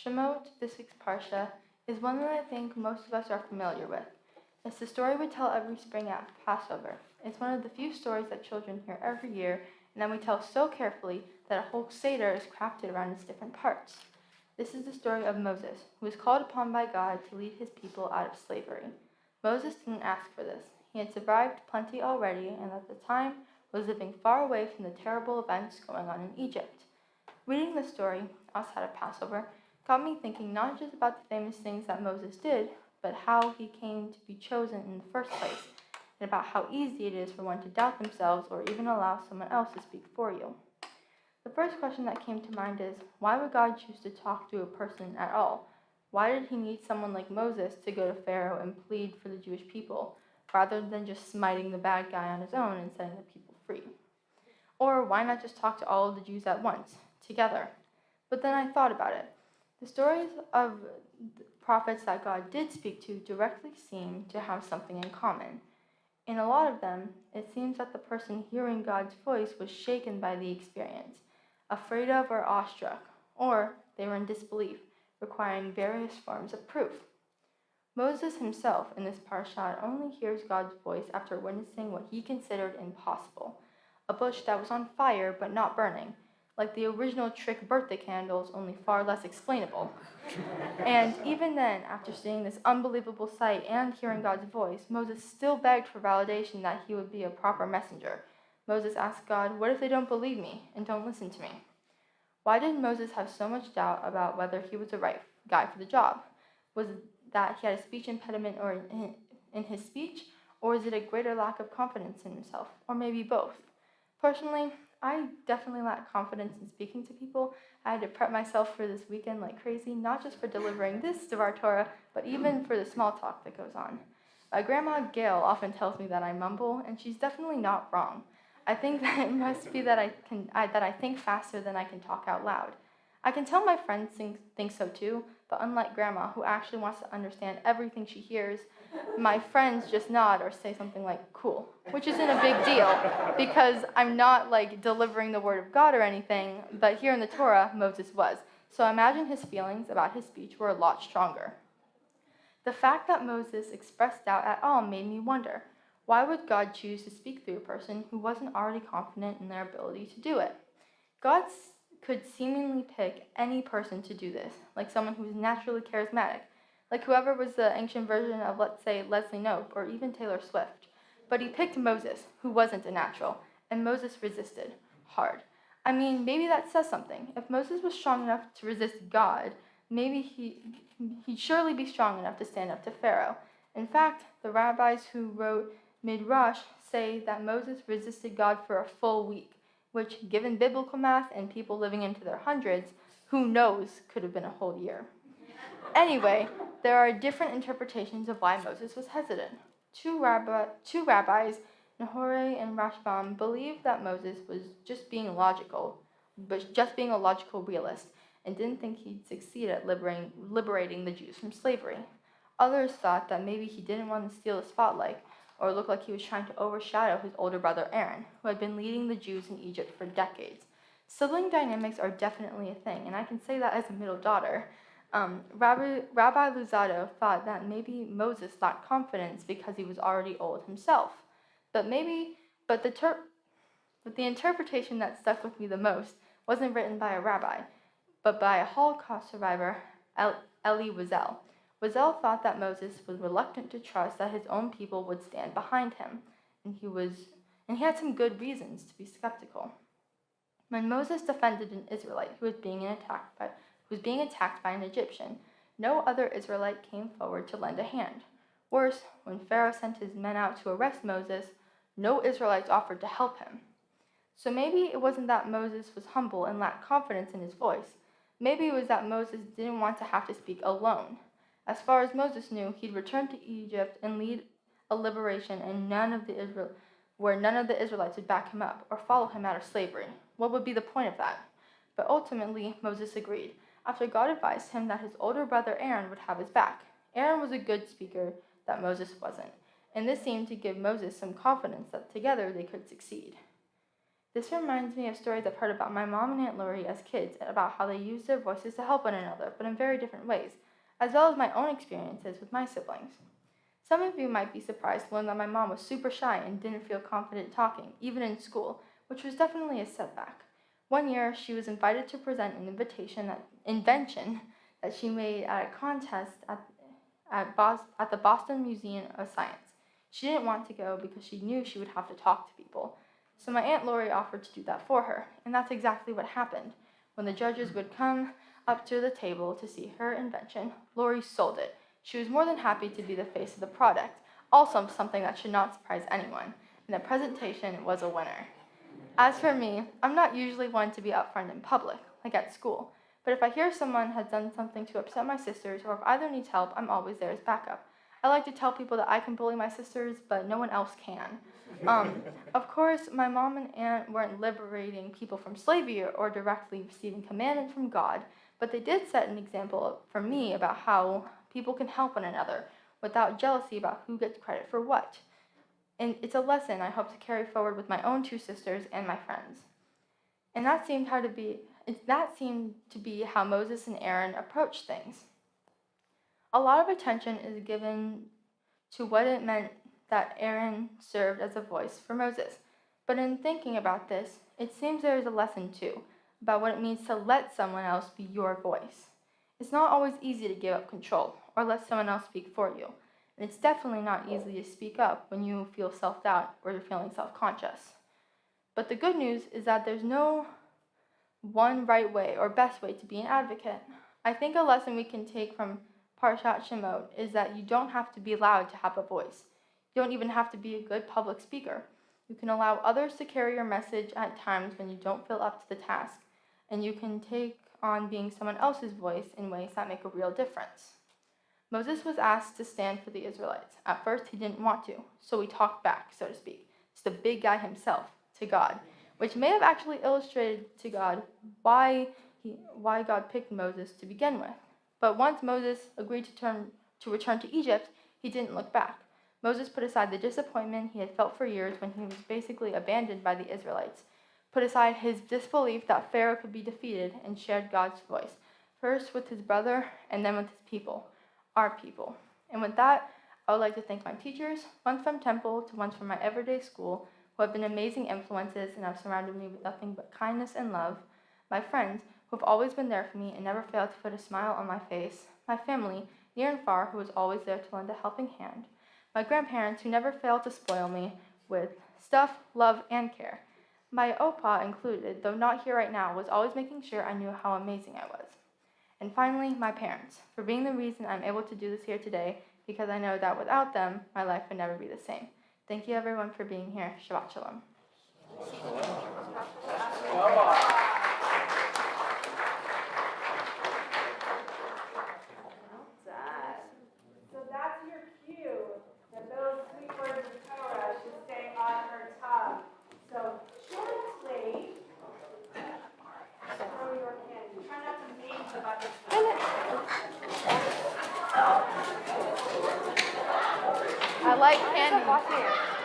Shemot, this week's Parsha, is one that I think most of us are familiar with. It's the story we tell every spring at Passover. It's one of the few stories that children hear every year, and that we tell so carefully that a whole Seder is crafted around its different parts. This is the story of Moses, who was called upon by God to lead his people out of slavery. Moses didn't ask for this. He had survived plenty already, and at the time was living far away from the terrible events going on in Egypt. Reading the story outside of Passover got me thinking not just about the famous things that Moses did, but how he came to be chosen in the first place, and about how easy it is for one to doubt themselves or even allow someone else to speak for you. The first question that came to mind is, why would God choose to talk to a person at all? Why did he need someone like Moses to go to Pharaoh and plead for the Jewish people, rather than just smiting the bad guy on his own and setting the people free? Or why not just talk to all of the Jews at once, together? But then I thought about it. The stories of the prophets that God did speak to directly seem to have something in common. In a lot of them, it seems that the person hearing God's voice was shaken by the experience, afraid of or awestruck, or they were in disbelief, requiring various forms of proof. Moses himself in this Parashat only hears God's voice after witnessing what he considered impossible, a bush that was on fire but not burning, like the original trick birthday candles, only far less explainable. And even then, after seeing this unbelievable sight and hearing God's voice, Moses still begged for validation that he would be a proper messenger. Moses asked God, "What if they don't believe me and don't listen to me?" Why did Moses have so much doubt about whether he was the right guy for the job? Was it that he had a speech impediment or in his speech, or is it a greater lack of confidence in himself, or maybe both? Personally, I definitely lack confidence in speaking to people. I had to prep myself for this weekend like crazy, not just for delivering this Devar Torah, but even for the small talk that goes on. My grandma Gail often tells me that I mumble, and she's definitely not wrong. I think that it must be that I think faster than I can talk out loud. I can tell my friends think so too, but unlike grandma, who actually wants to understand everything she hears, my friends just nod or say something like, "cool," which isn't a big deal, because I'm not like delivering the word of God or anything, but here in the Torah, Moses was. So I imagine his feelings about his speech were a lot stronger. The fact that Moses expressed doubt at all made me wonder, why would God choose to speak through a person who wasn't already confident in their ability to do it? God could seemingly pick any person to do this, like someone who was naturally charismatic, like whoever was the ancient version of, let's say, Leslie Knope or even Taylor Swift. But he picked Moses, who wasn't a natural, and Moses resisted hard. I mean, maybe that says something. If Moses was strong enough to resist God, maybe he'd surely be strong enough to stand up to Pharaoh. In fact, the rabbis who wrote Midrash say that Moses resisted God for a full week, which, given biblical math and people living into their hundreds, who knows, could have been a whole year. Anyway, there are different interpretations of why Moses was hesitant. Two rabbis, Nahore and Rashbam, believed that Moses was just being a logical realist, and didn't think he'd succeed at liberating the Jews from slavery. Others thought that maybe he didn't want to steal the spotlight, or look like he was trying to overshadow his older brother Aaron, who had been leading the Jews in Egypt for decades. Sibling dynamics are definitely a thing, and I can say that as a middle daughter. Rabbi Luzzatto thought that maybe Moses lacked confidence because he was already old himself. But the interpretation that stuck with me the most wasn't written by a rabbi, but by a Holocaust survivor, Eli Wiesel. Wiesel thought that Moses was reluctant to trust that his own people would stand behind him, and he had some good reasons to be skeptical. When Moses defended an Israelite who was being attacked by an Egyptian, no other Israelite came forward to lend a hand. Worse, when Pharaoh sent his men out to arrest Moses, no Israelites offered to help him. So maybe it wasn't that Moses was humble and lacked confidence in his voice. Maybe it was that Moses didn't want to have to speak alone. As far as Moses knew, he'd return to Egypt and lead a liberation where none of the Israelites would back him up or follow him out of slavery. What would be the point of that? But ultimately, Moses agreed, after God advised him that his older brother Aaron would have his back. Aaron was a good speaker that Moses wasn't, and this seemed to give Moses some confidence that together they could succeed. This reminds me of stories I've heard about my mom and Aunt Lori as kids, about how they used their voices to help one another, but in very different ways, as well as my own experiences with my siblings. Some of you might be surprised to learn that my mom was super shy and didn't feel confident talking, even in school, which was definitely a setback. One year, she was invited to present an invention that she made at a contest at the Boston Museum of Science. She didn't want to go because she knew she would have to talk to people. So my Aunt Lori offered to do that for her, and that's exactly what happened. When the judges would come up to the table to see her invention, Lori sold it. She was more than happy to be the face of the product, also something that should not surprise anyone, and the presentation was a winner. As for me, I'm not usually one to be upfront in public, like at school, but if I hear someone has done something to upset my sisters, or if either needs help, I'm always there as backup. I like to tell people that I can bully my sisters, but no one else can. Of course, my mom and aunt weren't liberating people from slavery or directly receiving commandment from God, but they did set an example for me about how people can help one another without jealousy about who gets credit for what. And it's a lesson I hope to carry forward with my own two sisters and my friends. And that seemed to be how Moses and Aaron approached things. A lot of attention is given to what it meant that Aaron served as a voice for Moses. But in thinking about this, it seems there is a lesson too about what it means to let someone else be your voice. It's not always easy to give up control or let someone else speak for you. And it's definitely not easy to speak up when you feel self-doubt or you're feeling self-conscious. But the good news is that there's no one right way or best way to be an advocate. I think a lesson we can take from Parashat Shemot is that you don't have to be loud to have a voice. You don't even have to be a good public speaker. You can allow others to carry your message at times when you don't feel up to the task, and you can take on being someone else's voice in ways that make a real difference. Moses was asked to stand for the Israelites. At first, he didn't want to, so he talked back, so to speak, to the big guy himself, to God, which may have actually illustrated to God why God picked Moses to begin with. But once Moses agreed to return to Egypt, he didn't look back. Moses put aside the disappointment he had felt for years when he was basically abandoned by the Israelites, put aside his disbelief that Pharaoh could be defeated, and shared God's voice, first with his brother and then with his people, our people. And with that, I would like to thank my teachers, ones from Temple to ones from my everyday school, who have been amazing influences and have surrounded me with nothing but kindness and love, my friends, who have always been there for me and never failed to put a smile on my face, my family, near and far, who was always there to lend a helping hand, my grandparents, who never failed to spoil me with stuff, love, and care. My Opa included, though not here right now, was always making sure I knew how amazing I was. And finally, my parents, for being the reason I'm able to do this here today, because I know that without them, my life would never be the same. Thank you, everyone, for being here. Shabbat Shalom. So that's your cue that those sweet words of Torah should stay on her tongue. So shortly, throw your candy. Try not to make the bucket. I like candy.